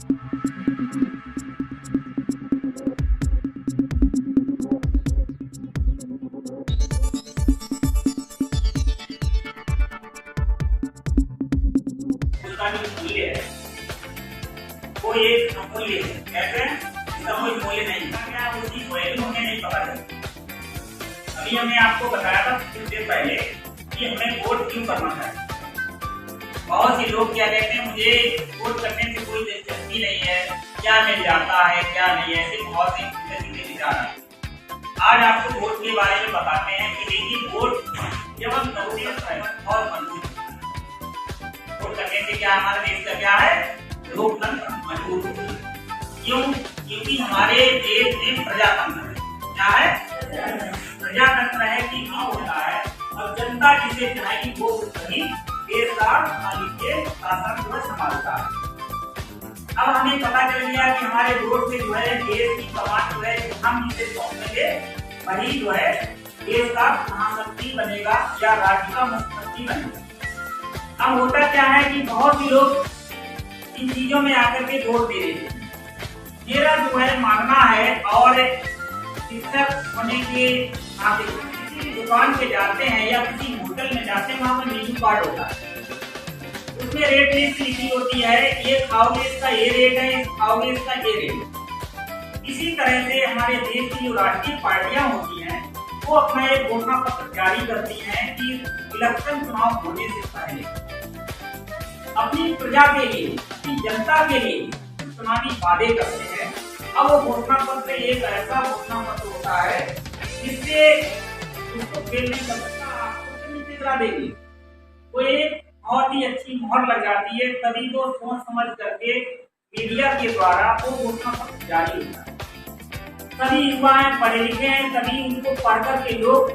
उसका जो मूल्य है वो एक अमूल्य है। कहते हैं इसका कोई मूल्य नहीं, क्या उसकी वैल्यू हमें नहीं पता चलती। अभी हमने आपको बताया था कुछ देर पहले कि हमें वोट क्यों करना चाहिए। बहुत से लोग क्या कहते हैं, मुझे वोट करने से कोई दिलचस्पी नहीं है, क्या मिल जाता है क्या नहीं, ऐसे बहुत से सीधे विचार हैं। आज आपको वोट के बारे में बताते हैं कि देखिए वोट केवल नौकरियत है और मजबूत। वोट करने से क्या हमारे देश का क्या है, लोकतंत्र मजबूत होता है। क्यों? क्योंकि हमारे देश में प्रजातंत्र है। क्या है? प्रजातंत्र है कि हाँ होता है और जनता जिसे चाहेगी वो सही देश का मालिक के शासन को संभालता है। अब हमें पता चल गया कि हमारे वोट से जो है देश की कमान जो है हम जिसे सौंपेंगे वही जो है देश का महामंत्री बनेगा या राज्य का मुख्यमंत्री बनेगा। अब होता क्या है कि बहुत से लोग इन चीजों में आकर के वोट दे रहे थे। मेरा जो है मानना है, और शिक्षक होने के नाते किसी दुकान पे जाते हैं या किसी होटल में जाते हैं, वहाँ पर मेन्यू कार्ड होता है, उसमें रेट लिस्ट लिखी होती है, ये खाओगे इसका ये रेट है, इस खाओगे इसका ये रेट है। इसी तरह से हमारे देश की जो राजनीतिक पार्टियां होती हैं वो अपना एक घोषणा पत्र जारी करती हैं कि इलेक्शन चुनाव होने से पहले अपनी प्रजा के लिए, अपनी जनता के लिए चुनावी वादे करते हैं। अब वो घोषणा पत्र एक ऐसा घोषणा पत्र होता है जिससे उसको फेल नहीं कर सकता, आपको नीचे गिरा देगी। वो एक बहुत ही अच्छी मोहर लग जाती है, तभी तो सोच समझ करके मीडिया के द्वारा वो घोषणा पत्र जारी होता है। सभी युवा हैं, पढ़े लिखे हैं, तभी उनको पढ़ करके लोग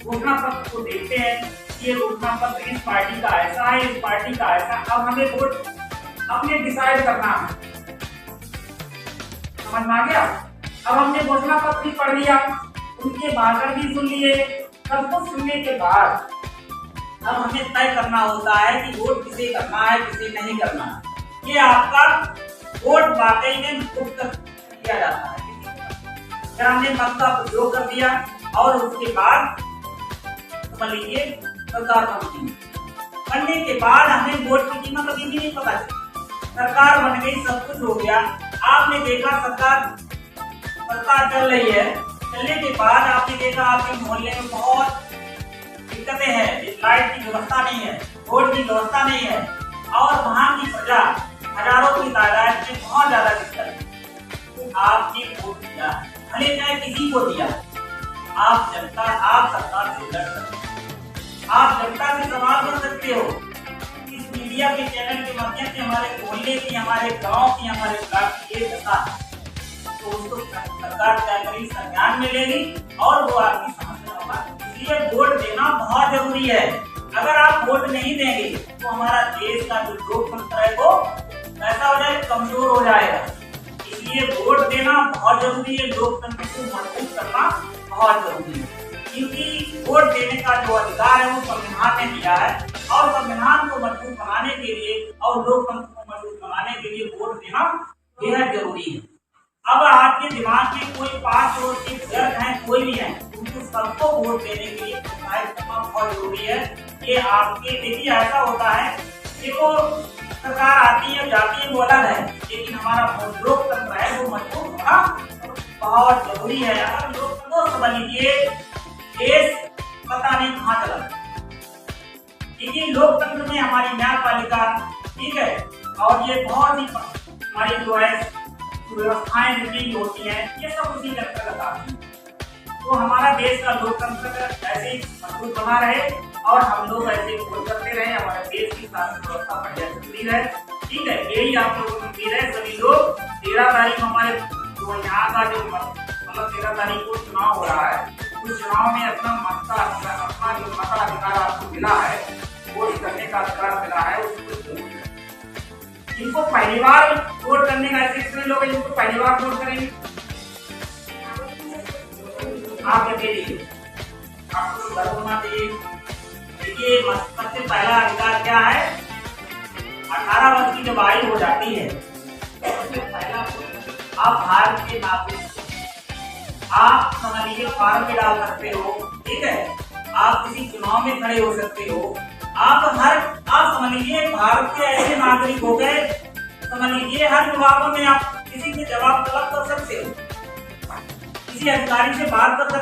घोषणा पत्र को देखते हैं, ये घोषणा पत्र इस पार्टी का ऐसा है, इस पार्टी का ऐसा। अब हमें वोट अपने डिसाइड करना है, समझ में आ गया। अब हमने घोषणा पत्र भी पढ़ लिया, उनके भाषण भी सुन लिए, सब कुछ सुनने के बाद अब हमें तय करना होता है कि वोट किसे करना है किसे नहीं करना है। ये आपका वोट वाकई में गुप्त किया जाता है। जब हमने मत का प्रयोग कर दिया और उसके बाद समझ लीजिए सरकार बनने के बाद हमें वोट की कीमत अभी भी नहीं पता चली। सरकार बन गई, सब कुछ हो गया, आपने देखा सरकार चल रही है, चलने के बाद आपने देखा आपके मोहल्ले में बहुत दिक्कतें हैं, लाइट की व्यवस्था नहीं है, रोड की व्यवस्था नहीं है, और वहाँ की प्रजा हजारों की तादाद में बहुत ज्यादा दिक्कत है। तो आपने वोट दिया, भले चाहे किसी को दिया, आप जनता, आप सरकार से लड़ सकते हो, आप जनता से सवाल कर सकते हो। इस मीडिया के चैनल के माध्यम से हमारे मोहल्ले की, हमारे गांव की, हमारे ब्लॉक की एक दशा है, तो उसको सरकार करेगी, संज्ञान में लेगी और वो आपकी समस्या होगा। इसलिए वोट देना बहुत जरूरी है। अगर आप वोट नहीं देंगे तो हमारा देश का जो लोकतंत्र है वो ऐसा हो जाएगा, कमजोर हो जाएगा। इसलिए वोट देना बहुत जरूरी है, लोकतंत्र को मजबूत करना बहुत जरूरी है, क्योंकि वोट देने का जो अधिकार है वो संविधान ने दिया है, और संविधान को मजबूत बनाने के लिए और लोकतंत्र को मजबूत बनाने के लिए वोट देना बेहद जरूरी है। अब आपके दिमाग में कोई पास और बुजुर्ग है, कोई भी है, उनको सबको वोट देने के लिए प्रोत्साहित करना बहुत जरूरी है। ये आपके देखिए ऐसा होता है, देखो सरकार आती है जाती है वो अलग है, लेकिन हमारा लोकतंत्र है वो मजबूत होना बहुत जरूरी है। अगर लोकतंत्र समझ लीजिए देश पता नहीं कहाँ चला, देखिए लोकतंत्र में हमारी न्यायपालिका ठीक है, और ये बहुत ही हमारी जो है व्यवस्थाएं जितनी होती हैं ये सब उसी के अंतर्गत आती हैं। तो हमारा देश का लोकतंत्र ऐसे ही मजबूत बना रहे और हम लोग ऐसे वोट करते रहे, हमारे देश की शासन व्यवस्था बढ़िया चलती रहे। ठीक है, यही आप लोगों को उम्मीद है। सभी लोग 13 तारीख हमारे जो यहाँ का जो मतलब 13 तारीख को चुनाव हो रहा है, उस चुनाव में अपना जो मताधिकार आपको मिला है, वोट करने का अधिकार मिला है, उसको जिनको पहली बार वोट करने का ऐसे कितने लोग हैं जिनको पहली बार वोट करेंगे, आप देखिए आपको गर्व होना चाहिए। देखिए सबसे पहला अधिकार क्या है, 18 वर्ष की जब आयु हो जाती है आप भारत के नागरिक, आप समझ लीजिए फॉर्म में डाल सकते हो, ठीक है, आप किसी चुनाव में खड़े हो सकते हो, आप समझ लीजिए भारत के ऐसे नागरिक हो गए, समझ लीजिए हर विभागों में आप किसी से जवाब तलब कर सकते हो, किसी अधिकारी से बात कर सकते हो।